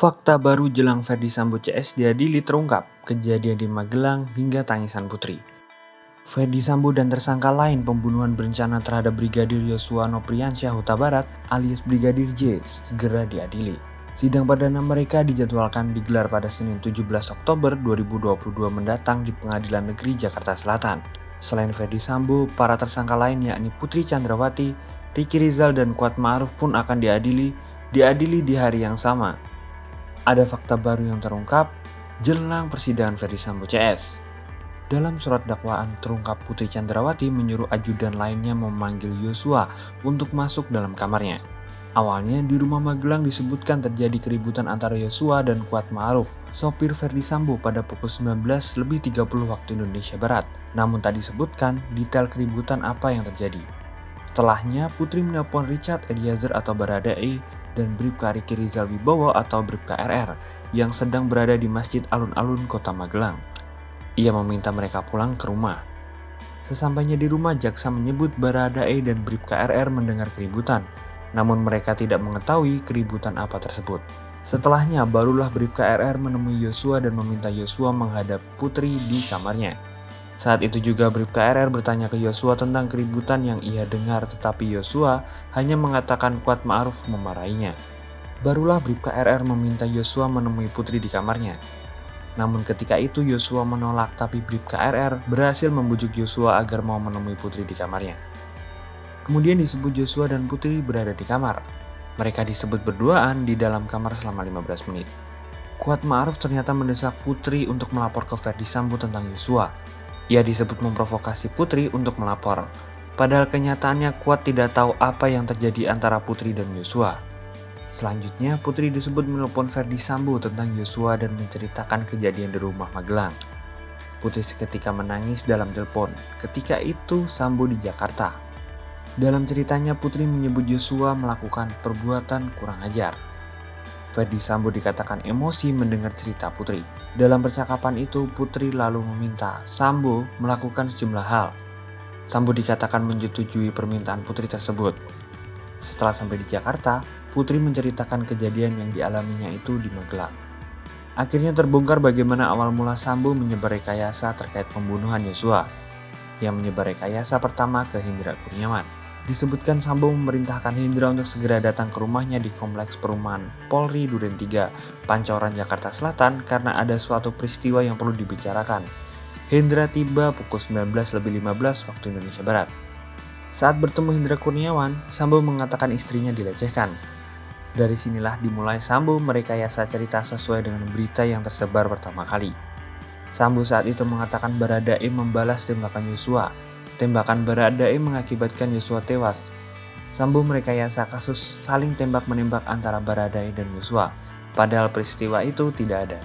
Fakta baru jelang Ferdy Sambo CS diadili terungkap, kejadian di Magelang hingga tangisan putri. Ferdy Sambo dan tersangka lain pembunuhan berencana terhadap Brigadir Yosua Nopriansyah Huta Barat alias Brigadir J segera diadili. Sidang perdana mereka dijadwalkan digelar pada Senin 17 Oktober 2022 mendatang di Pengadilan Negeri Jakarta Selatan. Selain Ferdy Sambo, para tersangka lain yakni Putri Chandrawati, Ricky Rizal dan Kuat Ma'ruf pun akan diadili di hari yang sama. Ada fakta baru yang terungkap jelang persidangan Ferdy Sambo CS. Dalam surat dakwaan terungkap Putri Chandrawati menyuruh ajudan lainnya memanggil Yosua untuk masuk dalam kamarnya. Awalnya di rumah Magelang disebutkan terjadi keributan antara Yosua dan Kuat Ma'ruf, sopir Ferdy Sambo pada pukul 19.30 waktu Indonesia Barat. Namun tak disebutkan detail keributan apa yang terjadi. Setelahnya Putri menelpon Richard Eliezer atau Baradae dan Bribka Ricky Rizal Wibowo atau Bribka RR yang sedang berada di Masjid Alun-Alun Kota Magelang. Ia meminta mereka pulang ke rumah. Sesampainya di rumah, jaksa menyebut Baradae dan Bribka RR mendengar keributan, namun mereka tidak mengetahui keributan apa tersebut. Setelahnya barulah Bribka RR menemui Yosua dan meminta Yosua menghadap Putri di kamarnya. Saat itu juga Bribka RR bertanya ke Yosua tentang keributan yang ia dengar, tetapi Yosua hanya mengatakan Kuat Ma'ruf memarahinya. Barulah Bribka RR meminta Yosua menemui Putri di kamarnya. Namun ketika itu Yosua menolak, tapi Bribka RR berhasil membujuk Yosua agar mau menemui Putri di kamarnya. Kemudian disebut Yosua dan Putri berada di kamar. Mereka disebut berduaan di dalam kamar selama 15 menit. Kuat Ma'ruf ternyata mendesak Putri untuk melapor ke Ferdy Sambo tentang Yosua. Ia disebut memprovokasi Putri untuk melapor. Padahal kenyataannya Kuat tidak tahu apa yang terjadi antara Putri dan Yosua. Selanjutnya Putri disebut menelpon Ferdy Sambo tentang Yosua dan menceritakan kejadian di rumah Magelang. Putri seketika menangis dalam telepon. Ketika itu Sambo di Jakarta. Dalam ceritanya Putri menyebut Yosua melakukan perbuatan kurang ajar. Ferdy Sambo dikatakan emosi mendengar cerita Putri. Dalam percakapan itu, Putri lalu meminta Sambo melakukan sejumlah hal. Sambo dikatakan menyetujui permintaan Putri tersebut. Setelah sampai di Jakarta, Putri menceritakan kejadian yang dialaminya itu di Magelang. Akhirnya terbongkar bagaimana awal mula Sambo menyebar rekayasa terkait pembunuhan Yosua. Yang menyebar rekayasa pertama ke Hendra Kurniawan. Disebutkan Sambo memerintahkan Hendra untuk segera datang ke rumahnya di Kompleks Perumahan Polri Duren 3, Pancoran, Jakarta Selatan karena ada suatu peristiwa yang perlu dibicarakan. Hendra tiba pukul 19.15 waktu Indonesia Barat. Saat bertemu Hendra Kurniawan, Sambo mengatakan istrinya dilecehkan. Dari sinilah dimulai Sambo merekayasa cerita sesuai dengan berita yang tersebar pertama kali. Sambo saat itu mengatakan Baradae membalas tembakan Yosua. Tembakan Baradae mengakibatkan Yosua tewas. Sambo merekayasa kasus saling tembak-menembak antara Baradae dan Yosua, padahal peristiwa itu tidak ada.